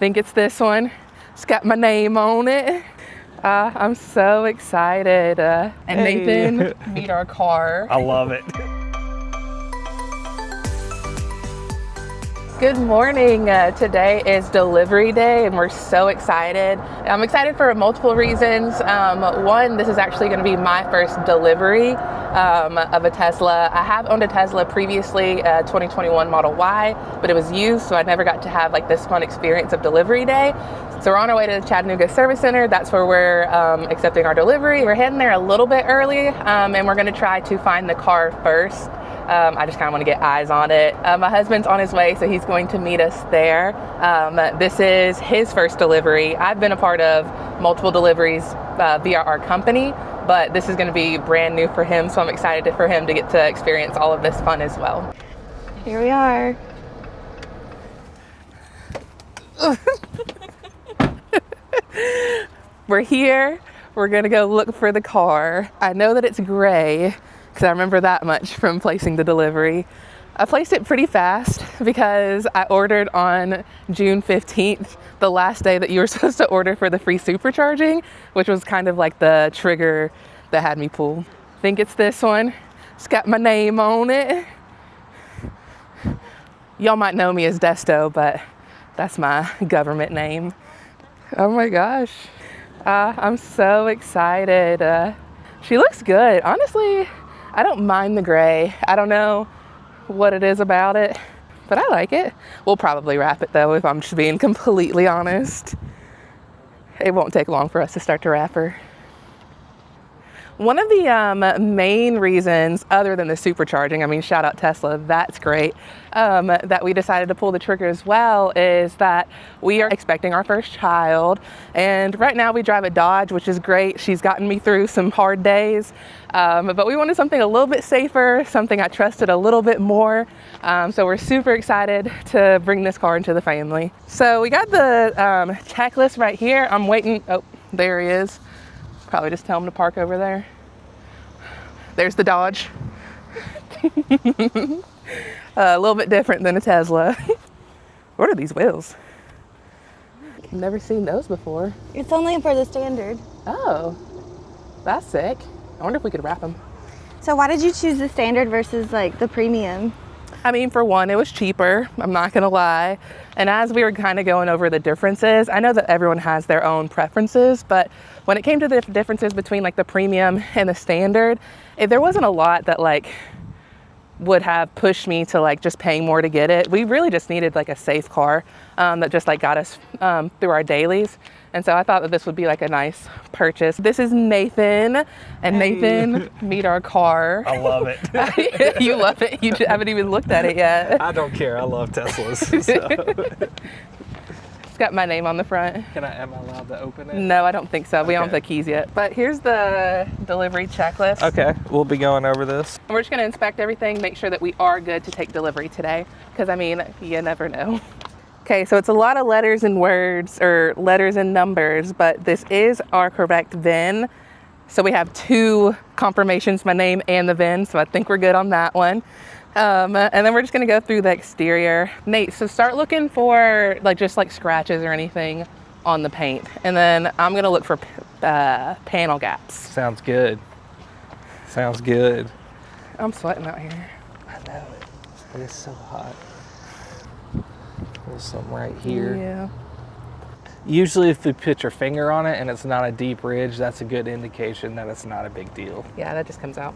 think it's this one. It's got my name on it. I'm so excited. And Hey. Nathan, meet our car. I love it. Good morning. Today is delivery day and we're so excited. I'm excited for multiple reasons. One, this is actually going to be my first delivery of a Tesla. I have owned a Tesla previously, 2021 Model Y, but it was used, so I never got to have like this fun experience of delivery day. So we're on our way to the Chattanooga Service Center. That's where we're accepting our delivery. We're heading there a little bit early, and we're going to try to find the car first. I just kind of want to get eyes on it. My husband's on his way, so he's going to meet us there. This is his first delivery. I've been a part of multiple deliveries via our company, but this is going to be brand new for him, so I'm excited for him to get to experience all of this fun as well. Here we are. We're here. We're going to go look for the car. I know that it's gray, because I remember that much from placing the delivery. I placed it pretty fast because I ordered on June 15th, the last day that you were supposed to order for the free supercharging, which was kind of like the trigger that had me pull. I think it's this one. It's got my name on it. Y'all might know me as Desto, but that's my government name. Oh my gosh. I'm so excited. She looks good. Honestly, I don't mind the gray. I don't know what it is about it, but I like it. We'll probably wrap it though, if I'm just being completely honest. It won't take long for us to start to wrap her. One of the main reasons, other than the supercharging, I mean, shout out Tesla, that's great, that we decided to pull the trigger as well is that we are expecting our first child. And right now we drive a Dodge, which is great. She's gotten me through some hard days, but we wanted something a little bit safer, something I trusted a little bit more. So we're super excited to bring this car into the family. So we got the checklist right here. I'm waiting. Oh, there he is. Probably just tell him to park over there. There's the Dodge. A little bit different than a Tesla. What are these wheels? I've never seen those before. It's only for the standard. Oh, that's sick. I wonder if we could wrap them. So why did you choose the standard versus like the premium? I mean, for one, it was cheaper, I'm not gonna lie. And as we were kind of going over the differences, I know that everyone has their own preferences, but when it came to the differences between like the premium and the standard, there wasn't a lot that like would have pushed me to like just paying more to get it. We really just needed like a safe car that just like got us through our dailies. And so I thought that this would be like a nice purchase. This is Nathan, and Hey. Nathan, meet our car. I love it. You love it? You haven't even looked at it yet. I don't care. I love Teslas. So. It's got my name on the front. Am I allowed to open it? No, I don't think so. We don't have Okay. the keys yet. But here's the delivery checklist. Okay, we'll be going over this. And we're just gonna inspect everything, make sure that we are good to take delivery today. Because I mean, you never know. Okay, so it's a lot of letters and words, or letters and numbers, but this is our correct VIN. So we have two confirmations, my name and the VIN, so I think we're good on that one. And then we're just gonna go through the exterior. Nate, so start looking for like just like scratches or anything on the paint. And then I'm gonna look for panel gaps. Sounds good. Sounds good. I'm sweating out here. I know it. But it's so hot. There's something right here. Yeah. Usually if you put your finger on it and it's not a deep ridge, that's a good indication that it's not a big deal. Yeah, that just comes out.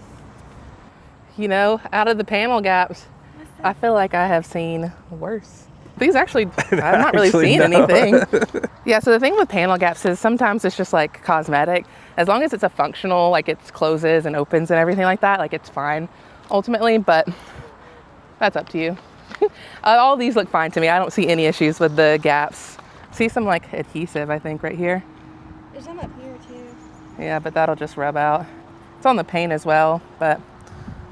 You know, out of the panel gaps, I feel like I have seen worse. These actually, I've not really Actually, seen no. anything. Yeah, so the thing with panel gaps is sometimes it's just like cosmetic. As long as it's a functional, like it closes and opens and everything like that, like it's fine ultimately, but that's up to you. All these look fine to me. I don't see any issues with the gaps. See some like adhesive, I think, right here. There's some up here too. Yeah, but that'll just rub out. It's on the paint as well, but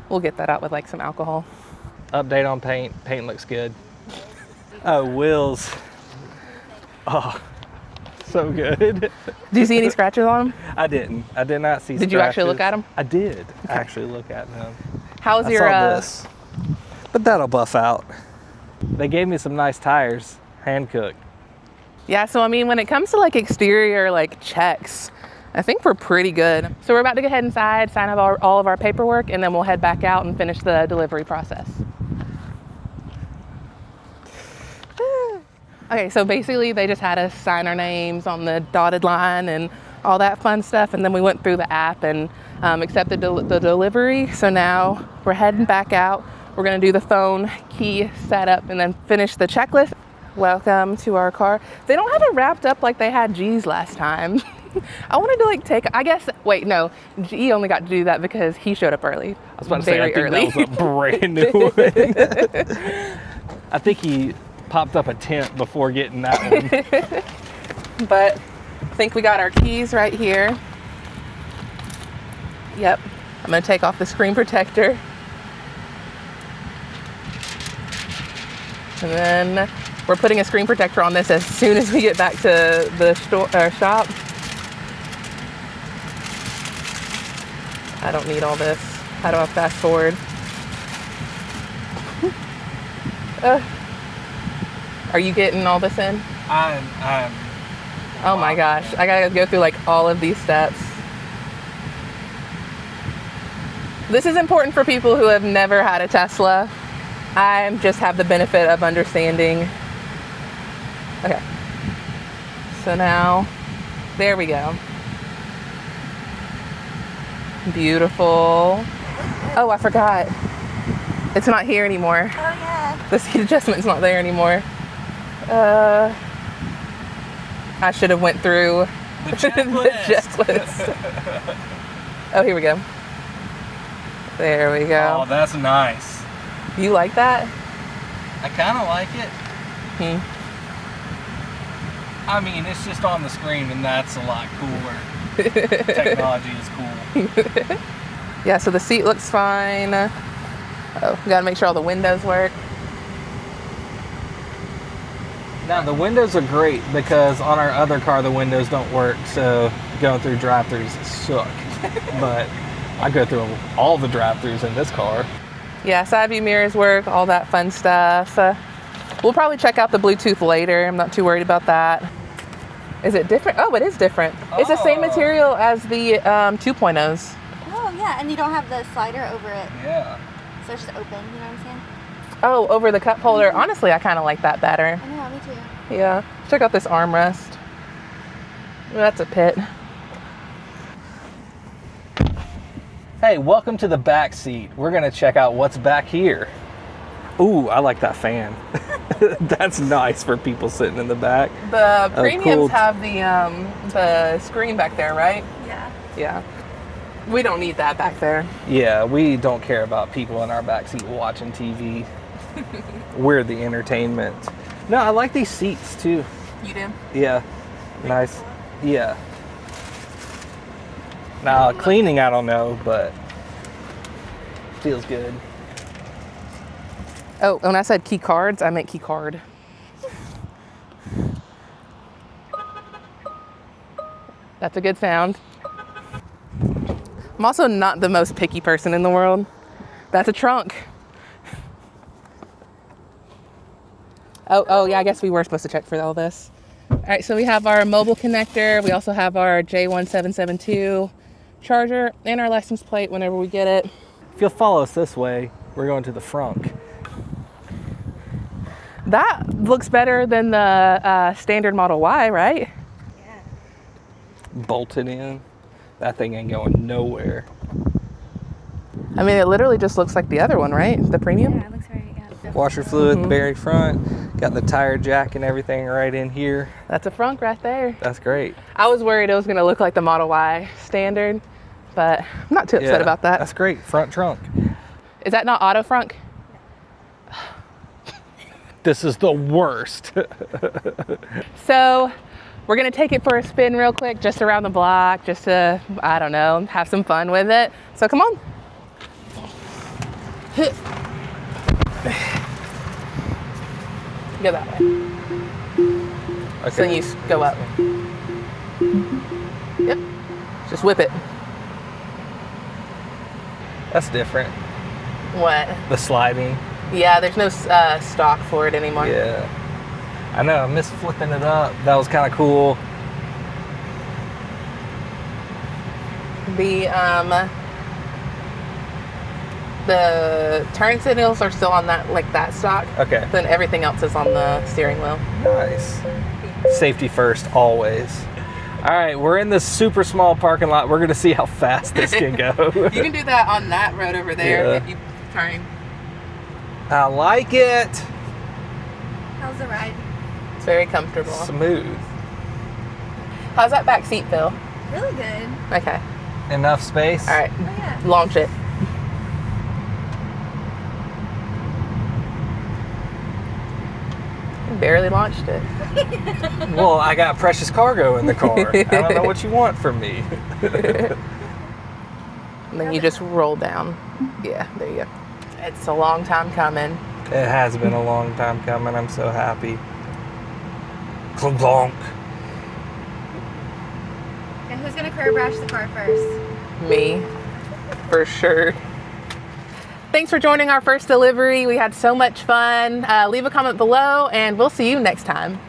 we'll get that out with like some alcohol. Update on paint. Paint looks good. Oh, wheels. Oh, so good. Do you see any scratches on them? I didn't. I did not see Did you actually look scratches. at 'em? I did actually look at them. How's I your saw this. But that'll buff out. They gave me some nice tires, hand cooked. Yeah, so I mean, when it comes to like exterior like checks, I think we're pretty good. So we're about to go ahead inside, sign up all of our paperwork, and then we'll head back out and finish the delivery process. Okay, so basically they just had us sign our names on the dotted line and all that fun stuff, and then we went through the app and accepted the delivery. So now we're heading back out. We're gonna do the phone key setup and then finish the checklist. Welcome to our car. They don't have it wrapped up like they had G's last time. I wanted to like take, I guess, wait, no, G only got to do that because he showed up early. I was about to say, I think that was a brand new one. I think he popped up a tent before getting that one. But I think we got our keys right here. Yep, I'm gonna take off the screen protector. And then we're putting a screen protector on this as soon as we get back to the shop. I don't need all this. How do I fast forward? Are you getting all this in? Oh my gosh, I gotta go through like all of these steps. This is important for people who have never had a Tesla. I just have the benefit of understanding. Okay, so now, there we go. Beautiful. Oh, I forgot. It's not here anymore. Oh yeah. The seat adjustment's not there anymore. I should have went through The the checklist. checklist. Oh, here we go. There we go. Oh, that's nice. You like that? I kind of like it. Hmm. I mean, it's just on the screen, and that's a lot cooler. Technology is cool. Yeah, so the seat looks fine. Oh, we gotta make sure all the windows work. Now, the windows are great because on our other car, the windows don't work, so going through drive-thrus suck. But I go through all the drive-thrus in this car. Yeah, side view mirrors work, all that fun stuff. We'll probably check out the Bluetooth later. I'm not too worried about that. Is it different? Oh, it is different. It's the same material as the 2.0s. Oh yeah, and you don't have the slider over it, Yeah. so it's just open. You know what I'm saying? Oh, over the cup holder. Honestly, I kind of like that better. I know, me too. Yeah. Check out this armrest. That's a pit. Hey, welcome to the back seat. We're gonna check out what's back here. Ooh, I like that fan. That's nice for people sitting in the back. The premiums cool. have the screen back there, right? Yeah. Yeah. We don't need that back there. Yeah, we don't care about people in our back seat watching TV. We're the entertainment. No, I like these seats too. You do? Yeah, nice. Yeah. Now, cleaning, I don't know, but feels good. Oh, when I said key cards, I meant key card. That's a good sound. I'm also not the most picky person in the world. That's a trunk. Oh yeah, I guess we were supposed to check for all this. All right, so we have our mobile connector. We also have our J1772 charger and our license plate whenever we get it. If you'll follow us this way, we're going to the Frunk. That looks better than the standard Model Y, right? Yeah. Bolted in. That thing ain't going nowhere. I mean, it literally just looks like the other one, right? The premium? Yeah, it looks right. Yeah. Washer fluid, very front. Got the tire jack and everything right in here. That's a Frunk right there. That's great. I was worried it was going to look like the Model Y standard, but I'm not too upset about that. That's great. Front trunk. Is that not auto Frunk? This is the worst. So we're going to take it for a spin real quick, just around the block, just to, I don't know, have some fun with it. So come on. Go that way. Okay. So then you go up. Yep. Just whip it. That's different. What? The sliding. Yeah, there's no stock for it anymore. Yeah. I know, I miss flipping it up. That was kind of cool. The turn signals are still on that stock. Okay. Then everything else is on the steering wheel. Nice. Safety first, always. All right, we're in this super small parking lot. We're gonna see how fast this can go. You can do that on that road over there Yeah. if you turn. I like it. How's the ride? It's very comfortable. Smooth. How's that back seat feel? Really good. Okay. Enough space. All right. Oh, yeah. Launch it. Barely launched it. Well, I got precious cargo in the car. I don't know what you want from me. And then you just roll down. Yeah, there you go. It's a long time coming. It has been a long time coming. I'm so happy. Clonk. And who's gonna curb rash the car first? Me, for sure. Thanks for joining our first delivery. We had so much fun. Leave a comment below and we'll see you next time.